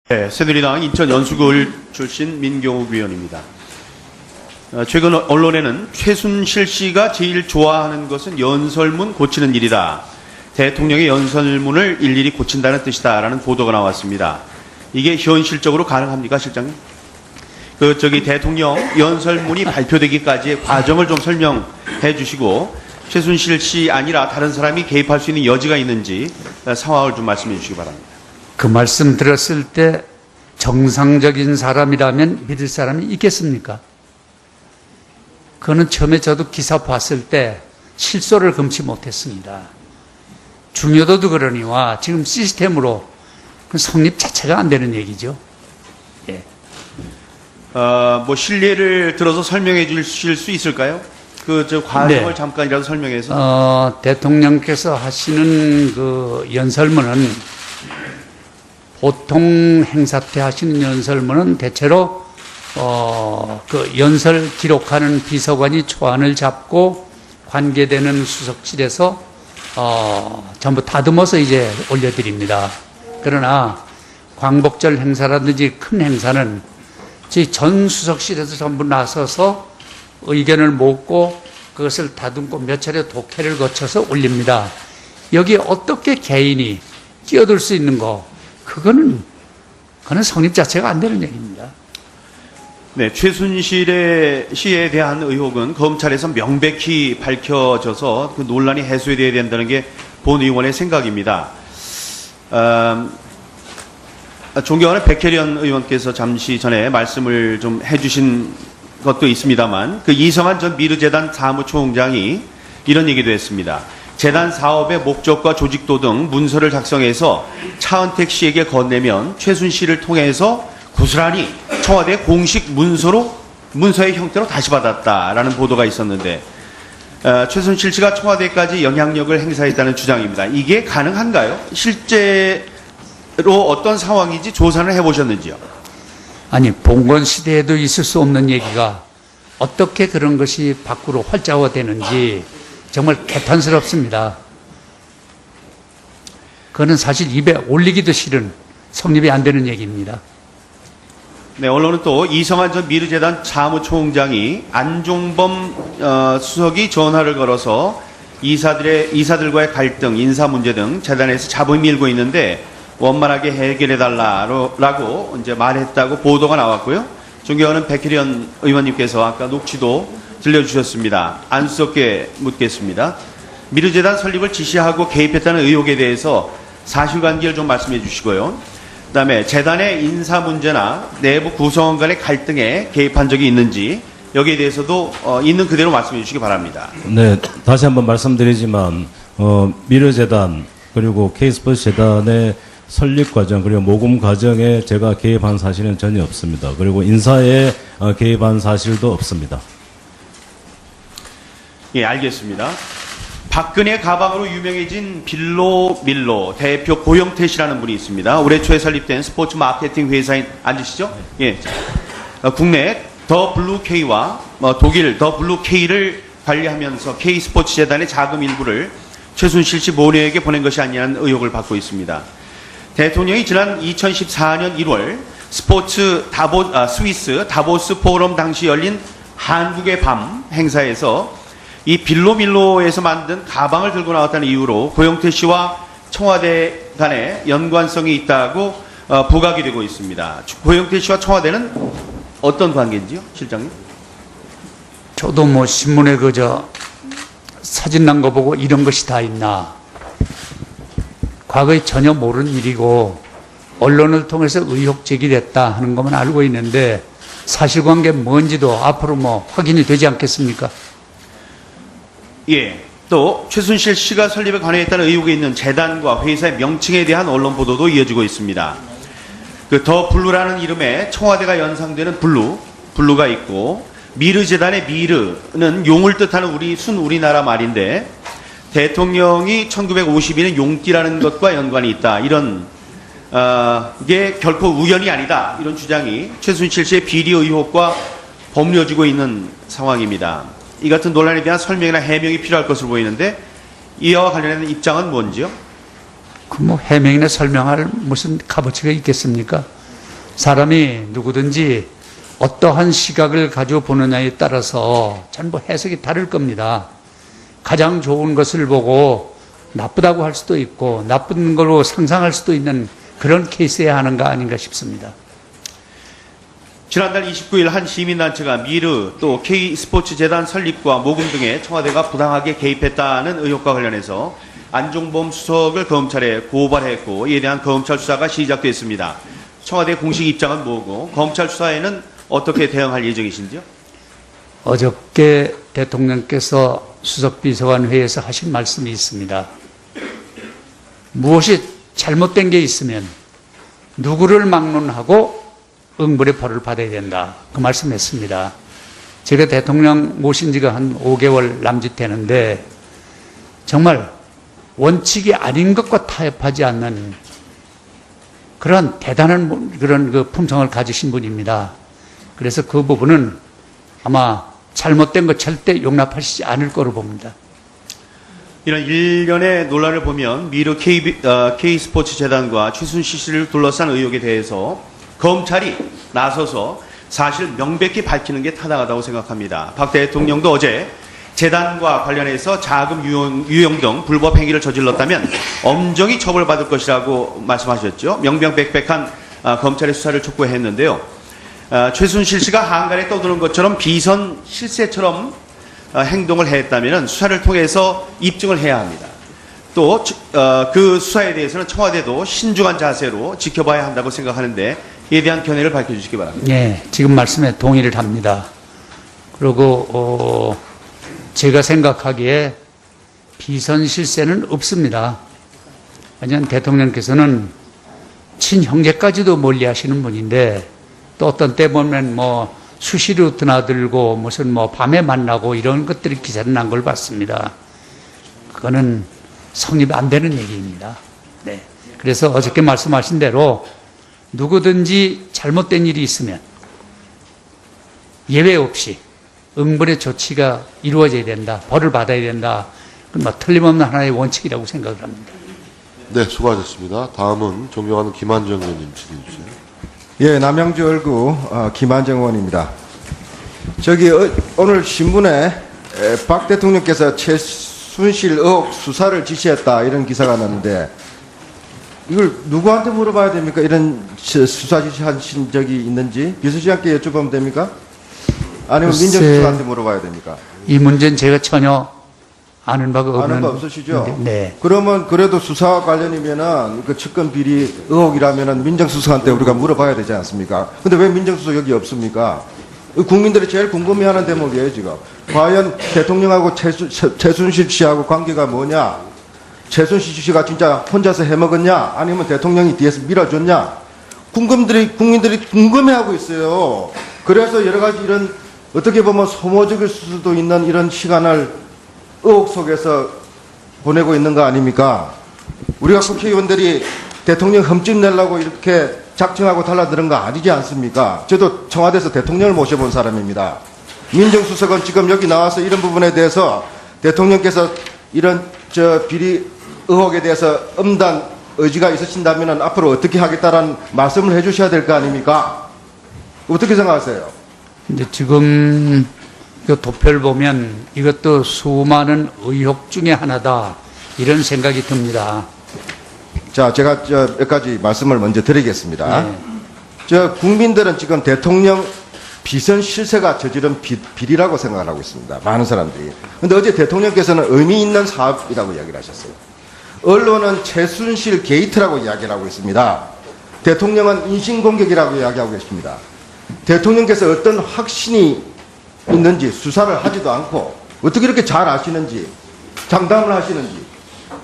네, 새누리당 인천 연수구을 출신 민경욱 의원입니다. 최근 언론에는 최순실 씨가 제일 좋아하는 것은 연설문 고치는 일이다. 대통령의 연설문을 일일이 고친다는 뜻이다라는 보도가 나왔습니다. 이게 현실적으로 가능합니까, 실장님? 대통령 연설문이 발표되기까지의 과정을 좀 설명해 주시고, 최순실 씨 아니라 다른 사람이 개입할 수 있는 여지가 있는지 상황을 좀 말씀해 주시기 바랍니다. 그 말씀 들었을 때 정상적인 사람이라면 믿을 사람이 있겠습니까? 그거는 처음에 저도 기사 봤을 때 실소를 금치 못했습니다. 중요도도 그러니와 지금 시스템으로 그 성립 자체가 안 되는 얘기죠. 예. 실례를 들어서 설명해 주실 수 있을까요? 과정을 네. 잠깐이라도 설명해서. 대통령께서 하시는 그 연설문은 보통 행사 때 하시는 연설문은 대체로 그 연설 기록하는 비서관이 초안을 잡고 관계되는 수석실에서 전부 다듬어서 이제 올려드립니다. 그러나 광복절 행사라든지 큰 행사는 저희 전 수석실에서 전부 나서서 의견을 모으고 그것을 다듬고 몇 차례 독해를 거쳐서 올립니다. 여기에 어떻게 개인이 끼어들 수 있는 그거는 성립 자체가 안 되는 얘기입니다. 네, 최순실 씨에 대한 의혹은 검찰에서 명백히 밝혀져서 그 논란이 해소돼야 된다는 게 본 의원의 생각입니다. 존경하는 백혜련 의원께서 잠시 전에 말씀을 좀 해주신 것도 있습니다만, 그 이성한 전 미르재단 사무총장이 이런 얘기도 했습니다. 재단 사업의 목적과 조직도 등 문서를 작성해서 차은택 씨에게 건네면 최순실을 통해서 고스란히 청와대 공식 문서의 형태로 다시 받았다라는 보도가 있었는데, 최순실 씨가 청와대까지 영향력을 행사했다는 주장입니다. 이게 가능한가요? 실제로 어떤 상황인지 조사를 해보셨는지요? 아니, 봉건 시대에도 있을 수 없는 얘기가 어떻게 그런 것이 밖으로 활자화되는지 정말 개탄스럽습니다. 그거는 사실 입에 올리기도 싫은 성립이 안 되는 얘기입니다. 네, 언론은 또 이성한 전 미르재단 사무총장이 안종범 수석이 전화를 걸어서 이사들과의 갈등, 인사 문제 등 재단에서 잡음이 일고 있는데 원만하게 해결해달라고 이제 말했다고 보도가 나왔고요. 존경하는 백혜련 의원님께서 아까 녹취도 들려주셨습니다. 안쓰럽게 묻겠습니다. 미르재단 설립을 지시하고 개입했다는 의혹에 대해서 사실관계를 좀 말씀해 주시고요. 그다음에 재단의 인사 문제나 내부 구성원 간의 갈등에 개입한 적이 있는지 여기에 대해서도 있는 그대로 말씀해 주시기 바랍니다. 네, 다시 한번 말씀드리지만 미르재단 그리고 K스포츠 재단의 설립 과정 그리고 모금 과정에 제가 개입한 사실은 전혀 없습니다. 그리고 인사에 개입한 사실도 없습니다. 예, 알겠습니다. 박근혜 가방으로 유명해진 빌로밀로 대표 고영태 씨라는 분이 있습니다. 올해 초에 설립된 스포츠 마케팅 회사인, 앉으시죠? 예. 국내 더 블루 K와 독일 더 블루 K를 관리하면서 K 스포츠 재단의 자금 일부를 최순실 씨 모녀에게 보낸 것이 아니냐는 의혹을 받고 있습니다. 대통령이 지난 2014년 1월 스위스 다보스 포럼 당시 열린 한국의 밤 행사에서 이 빌로밀로에서 만든 가방을 들고 나왔다는 이유로 고영태 씨와 청와대 간에 연관성이 있다고 부각이 되고 있습니다. 고영태 씨와 청와대는 어떤 관계인지요, 실장님? 저도 신문에 사진 난 거 보고 이런 것이 다 있나. 과거에 전혀 모르는 일이고 언론을 통해서 의혹 제기됐다 하는 것만 알고 있는데 사실관계 뭔지도 앞으로 확인이 되지 않겠습니까? 예. 또 최순실 씨가 설립에 관여했다는 의혹이 있는 재단과 회사의 명칭에 대한 언론 보도도 이어지고 있습니다. 더 블루라는 이름에 청와대가 연상되는 블루가 있고 미르재단의 미르는 용을 뜻하는 우리나라 말인데 대통령이 1952년 용띠라는 것과 연관이 있다. 이런 게 결코 우연이 아니다. 이런 주장이 최순실 씨의 비리 의혹과 법려지고 있는 상황입니다. 이 같은 논란에 대한 설명이나 해명이 필요할 것으로 보이는데 이와 관련된 입장은 뭔지요? 해명이나 설명할 무슨 값어치가 있겠습니까? 사람이 누구든지 어떠한 시각을 가지고 보느냐에 따라서 전부 해석이 다를 겁니다. 가장 좋은 것을 보고 나쁘다고 할 수도 있고 나쁜 걸로 상상할 수도 있는 그런 케이스여야 하는 거 아닌가 싶습니다. 지난달 29일 한 시민단체가 미르 또 K스포츠재단 설립과 모금 등에 청와대가 부당하게 개입했다는 의혹과 관련해서 안종범 수석을 검찰에 고발했고 이에 대한 검찰 수사가 시작됐습니다. 청와대 공식 입장은 뭐고 검찰 수사에는 어떻게 대응할 예정이신지요? 어저께 대통령께서 수석비서관 회의에서 하신 말씀이 있습니다. 무엇이 잘못된 게 있으면 누구를 막론하고 응벌의 벌을 받아야 된다. 그 말씀했습니다. 제가 대통령 모신 지가 한 5개월 남짓되는데 정말 원칙이 아닌 것과 타협하지 않는 그런 대단한 그런 그 품성을 가지신 분입니다. 그래서 그 부분은 아마 잘못된 것 절대 용납하시지 않을 거로 봅니다. 이런 일련의 논란을 보면 미르 K스포츠재단과 최순실 씨를 둘러싼 의혹에 대해서 검찰이 나서서 사실 명백히 밝히는 게 타당하다고 생각합니다. 박 대통령도 어제 재단과 관련해서 자금 유용 등 불법 행위를 저질렀다면 엄정히 처벌받을 것이라고 말씀하셨죠. 명명백백한 검찰의 수사를 촉구했는데요. 최순실 씨가 한간에 떠드는 것처럼 비선 실세처럼 행동을 했다면 수사를 통해서 입증을 해야 합니다. 또 그 수사에 대해서는 청와대도 신중한 자세로 지켜봐야 한다고 생각하는데 이에 대한 견해를 밝혀주시기 바랍니다. 네, 지금 말씀에 동의를 합니다. 그리고 제가 생각하기에 비선 실세는 없습니다. 왜냐하면 대통령께서는 친형제까지도 멀리하시는 분인데 또 어떤 때 보면 뭐 수시로 드나들고 무슨 뭐 밤에 만나고 이런 것들이 기사를 난 걸 봤습니다. 그거는 성립 안 되는 얘기입니다. 네. 그래서 어저께 말씀하신 대로 누구든지 잘못된 일이 있으면 예외 없이 응벌의 조치가 이루어져야 된다. 벌을 받아야 된다. 그건 뭐 틀림없는 하나의 원칙이라고 생각을 합니다. 네, 수고하셨습니다. 다음은 존경하는 김한정 의원님 질의해 주세요. 예, 남양주 얼구 김한정 의원입니다. 오늘 신문에 박 대통령께서 최순실 의혹 수사를 지시했다 이런 기사가 났는데 이걸 누구한테 물어봐야 됩니까? 이런 수사 지시하신 적이 있는지 비서실장께 여쭤보면 됩니까? 아니면 글쎄, 민정수석한테 물어봐야 됩니까? 이 문제는 제가 전혀 아는 바가 없는. 아는 바 없으시죠? 네. 그러면 그래도 수사와 관련이면은 그 측근 비리 의혹이라면은 민정수석한테 우리가 물어봐야 되지 않습니까? 근데 왜 민정수석 여기 없습니까? 국민들이 제일 궁금해하는 대목이에요 지금. 과연 대통령하고 최순실 씨하고 관계가 뭐냐? 최순실 씨가 진짜 혼자서 해먹었냐? 아니면 대통령이 뒤에서 밀어줬냐? 국민들이 궁금해하고 있어요. 그래서 여러 가지 이런 어떻게 보면 소모적일 수도 있는 이런 시간을 의혹 속에서 보내고 있는 거 아닙니까? 우리가 국회의원들이 대통령 흠집 내려고 이렇게 작정하고 달라드는 거 아니지 않습니까? 저도 청와대에서 대통령을 모셔본 사람입니다. 민정수석은 지금 여기 나와서 이런 부분에 대해서 대통령께서 이런 비리 의혹에 대해서 엄단 의지가 있으신다면 앞으로 어떻게 하겠다라는 말씀을 해주셔야 될 거 아닙니까? 어떻게 생각하세요? 근데 지금 그 도표를 보면 이것도 수많은 의혹 중에 하나다 이런 생각이 듭니다. 자, 제가 몇 가지 말씀을 먼저 드리겠습니다. 네. 국민들은 지금 대통령 비선 실세가 저지른 비리라고 생각을 하고 있습니다. 많은 사람들이. 근데 어제 대통령께서는 의미 있는 사업이라고 이야기를 하셨어요. 언론은 최순실 게이트라고 이야기를 하고 있습니다. 대통령은 인신공격이라고 이야기하고 계십니다. 대통령께서 어떤 확신이 있는지 수사를 하지도 않고 어떻게 이렇게 잘 아시는지 장담을 하시는지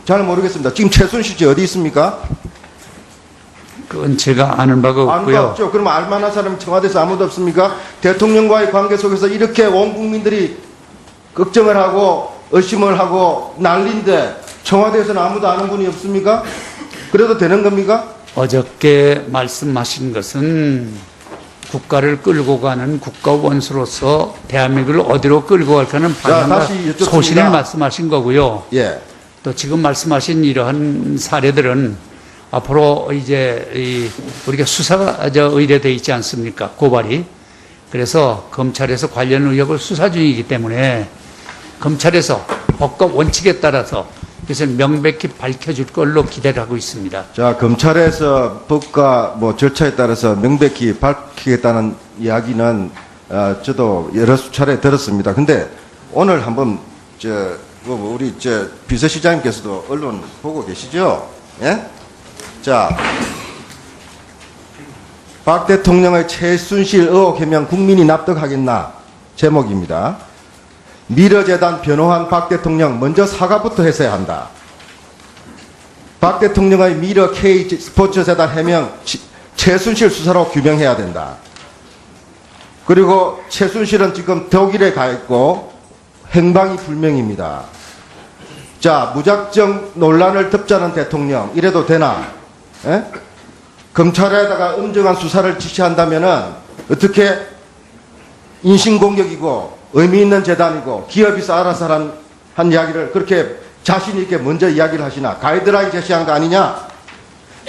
잘 모르겠습니다. 지금 최순실 씨 어디 있습니까? 그건 제가 아는 바가 아는 거 없고요. 없죠. 그럼 알만한 사람이 청와대에서 아무도 없습니까? 대통령과의 관계 속에서 이렇게 온 국민들이 걱정을 하고 의심을 하고 난리인데 청와대에서는 아무도 아는 분이 없습니까? 그래도 되는 겁니까? 어저께 말씀하신 것은 국가를 끌고 가는 국가 원수로서 대한민국을 어디로 끌고 갈까는 방향과 다시 여쭙습니다. 소신을 말씀하신 거고요. 예. 또 지금 말씀하신 이러한 사례들은 앞으로 이제 우리가 수사가 의뢰되어 있지 않습니까? 고발이. 그래서 검찰에서 관련 의혹을 수사 중이기 때문에 검찰에서 법과 원칙에 따라서 그래서 명백히 밝혀줄 걸로 기대를 하고 있습니다. 자, 검찰에서 법과 뭐 절차에 따라서 명백히 밝히겠다는 이야기는 저도 여러 차례 들었습니다. 근데 오늘 한번 우리 비서실장님께서도 언론 보고 계시죠? 예? 자, 박 대통령의 최순실 의혹 해명 국민이 납득하겠나? 제목입니다. 미러재단 변호한 박 대통령 먼저 사과부터 했어야 한다. 박 대통령의 미러 K 스포츠재단 해명 최순실 수사로 규명해야 된다. 그리고 최순실은 지금 독일에 가 있고 행방이 불명입니다. 자, 무작정 논란을 덮자는 대통령 이래도 되나? 에? 검찰에다가 엄정한 수사를 지시한다면은 어떻게 인신공격이고 의미 있는 재단이고 기업에서 알아서 한 이야기를 그렇게 자신 있게 먼저 이야기를 하시나? 가이드라인 제시한 거 아니냐?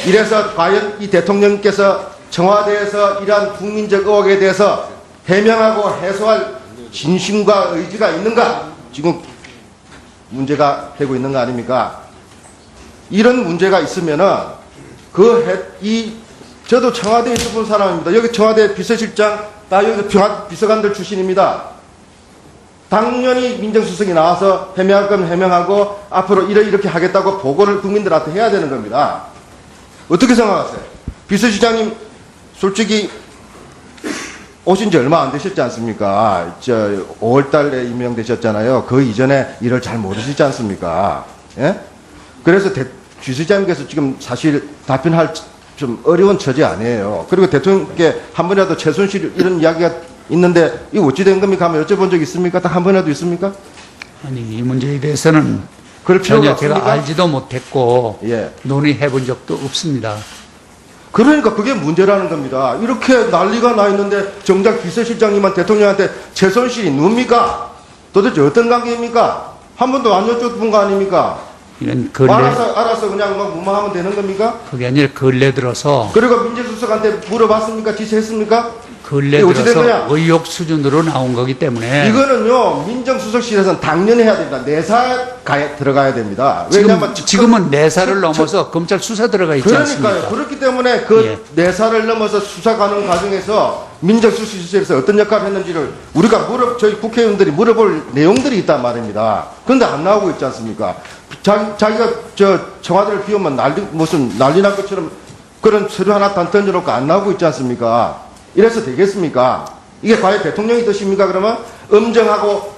이래서 과연 이 대통령께서 청와대에서 이러한 국민적 의혹에 대해서 해명하고 해소할 진심과 의지가 있는가? 지금 문제가 되고 있는 거 아닙니까? 이런 문제가 있으면은 저도 청와대에 있어본 사람입니다. 여기 청와대 비서실장 다 여기 비서관들 출신입니다. 당연히 민정수석이 나와서 해명할 거면 해명하고 앞으로 이렇게 하겠다고 보고를 국민들한테 해야 되는 겁니다. 어떻게 생각하세요? 비서실장님 솔직히 오신 지 얼마 안 되셨지 않습니까? 5월 달에 임명되셨잖아요. 그 이전에 일을 잘 모르시지 않습니까? 예? 그래서 비서실장님께서 지금 사실 답변할 좀 어려운 처지 아니에요. 그리고 대통령께 한 번이라도 최순실 이런 이야기가 있는데 이거 어찌 된 겁니까? 하면 여쭤본 적 있습니까? 딱 한 번이라도 있습니까? 아니, 이 문제에 대해서는 그럴 필요가 전혀 없습니까? 제가 알지도 못했고 예. 논의해 본 적도 없습니다. 그러니까 그게 문제라는 겁니다. 이렇게 난리가 나 있는데 정작 비서실장님은 대통령한테 최순실이 누굽니까? 도대체 어떤 관계입니까? 한 번도 안 여쭤본 거 아닙니까? 이런 근래 알아서 그냥 막 무마하면 되는 겁니까? 그게 아니라 근래 들어서 그리고 민정수석한테 물어봤습니까? 지시했습니까? 근래 이게 어찌 된 들어서 거냐? 의혹 수준으로 나온 거기 때문에 이거는요 민정수석실에서는 당연히 해야 됩니다. 내사 들어가야 됩니다. 왜냐하면 지금은 내사를 넘어서 검찰 수사 들어가 있지 그러니까요. 않습니까? 그렇기 때문에 그 예. 내사를 넘어서 수사 가는 과정에서 민정수석실에서 어떤 역할을 했는지를 우리가 저희 국회의원들이 물어볼 내용들이 있단 말입니다. 그런데 안 나오고 있지 않습니까? 자기가 청와대를 비우면 무슨 난리 날 것처럼 그런 서류 하나 던져놓고 안 나오고 있지 않습니까? 이래서 되겠습니까? 이게 과연 대통령의 뜻입니까? 그러면 엄정하고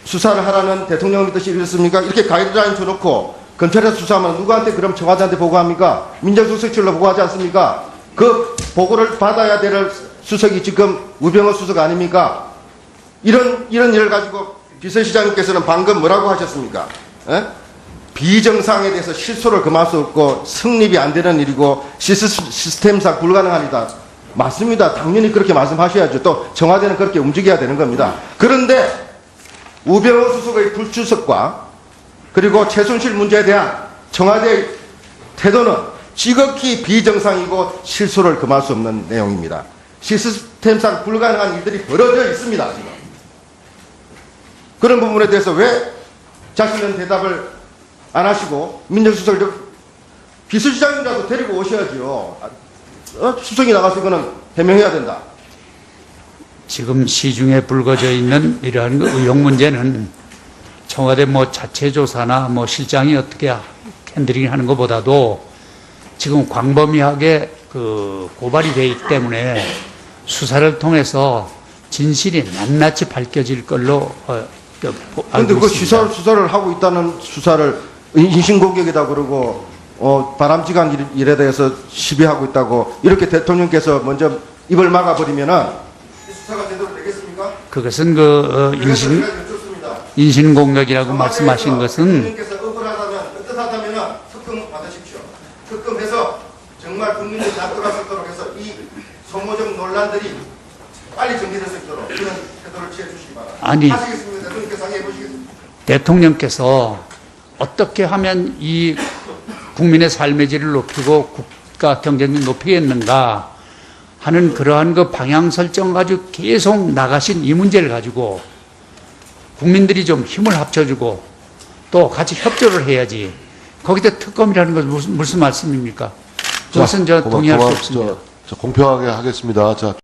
수사를 하라는 대통령의 뜻이 이렇습니까? 이렇게 가이드라인 줘놓고 검찰에서 수사하면 누구한테 그럼 청와대한테 보고합니까? 민정수석실로 보고하지 않습니까? 그 보고를 받아야 될 수석이 지금 우병우 수석 아닙니까? 이런 일을 가지고 비서실장님께서는 방금 뭐라고 하셨습니까? 에? 비정상에 대해서 실소를 금할 수 없고 성립이 안 되는 일이고 시스템상 불가능한 일이다. 맞습니다. 당연히 그렇게 말씀하셔야죠. 또 청와대는 그렇게 움직여야 되는 겁니다. 그런데 우병우 수석의 불출석과 그리고 최순실 문제에 대한 청와대의 태도는 지극히 비정상이고 실소를 금할 수 없는 내용입니다. 시스템상 불가능한 일들이 벌어져 있습니다. 지금. 그런 부분에 대해서 왜 자신은 대답을 안 하시고 민정수석을 비서실장이라도 데리고 오셔야죠. 수석이 나가서 이거는 해명해야 된다. 지금 시중에 불거져 있는 이러한 의혹 문제는 청와대 자체 조사나 실장이 어떻게 핸들링 하는 것보다도 지금 광범위하게 고발이 되어 있기 때문에 수사를 통해서 진실이 낱낱이 밝혀질 걸로 그런데 그 수사를 하고 있다는 수사를 인신공격이다 그러고 바람직한 일에 대해서 시비하고 있다고 이렇게 대통령께서 먼저 입을 막아버리면은 수사가 제대로 되겠습니까? 그것은 인신공격이라고 말씀하신 것은 대통령께서 억울하다면 뜻하다면 특검 받으십시오. 특검해서 정말 국민들이 납득할 수 있도록 해서 이 소모적 논란들이 빨리 정리될 수 있도록 그런 태도를 취해 주시기 바랍니다. 아니, 하시겠습니다. 대통령께서 하게 해보시겠습니다. 대통령께서 어떻게 하면 이 국민의 삶의 질을 높이고 국가 경쟁력 높이겠는가 하는 그러한 그 방향 설정 가지고 계속 나가신 이 문제를 가지고 국민들이 좀 힘을 합쳐주고 또 같이 협조를 해야지. 거기다 특검이라는 것은 무슨 말씀입니까? 그것은 저 동의할 수 없습니다. 공평하게 하겠습니다. 자.